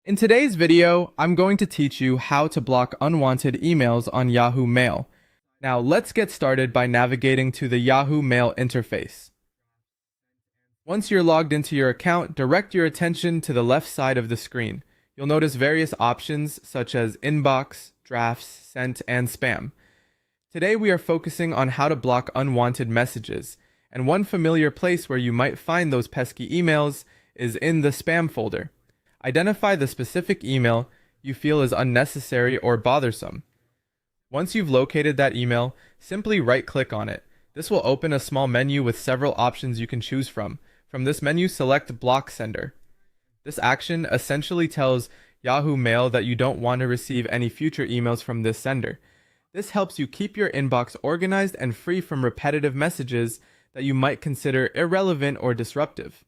In today's video, I'm going to teach you how to block unwanted emails on Yahoo Mail. Now let's get started by navigating to the Yahoo Mail interface. Once you're logged into your account, direct your attention to the left side of the screen. You'll notice various options such as Inbox, Drafts, Sent, and Spam. Today we are focusing on how to block unwanted messages, and one familiar place where you might find those pesky emails is in the Spam folder. Identify the specific email you feel is unnecessary or bothersome. Once you've located that email, simply right-click on it. This will open a small menu with several options you can choose from. From this menu, select Block Sender. This action essentially tells Yahoo Mail that you don't want to receive any future emails from this sender. This helps you keep your inbox organized and free from repetitive messages that you might consider irrelevant or disruptive.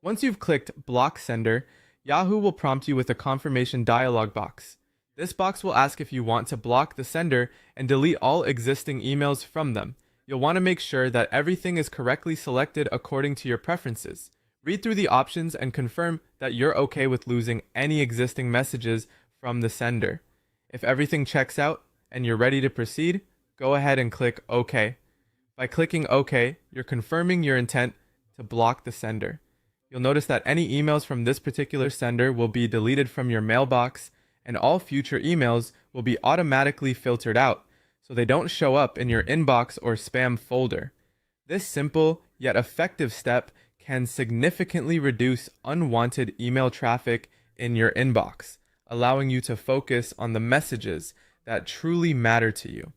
Once you've clicked Block Sender, Yahoo will prompt you with a confirmation dialog box. This box will ask if you want to block the sender and delete all existing emails from them. You'll want to make sure that everything is correctly selected according to your preferences. Read through the options and confirm that you're okay with losing any existing messages from the sender. If everything checks out and you're ready to proceed, go ahead and click OK. By clicking OK, you're confirming your intent to block the sender. You'll notice that any emails from this particular sender will be deleted from your mailbox, and all future emails will be automatically filtered out, so they don't show up in your inbox or spam folder. This simple yet effective step can significantly reduce unwanted email traffic in your inbox, allowing you to focus on the messages that truly matter to you.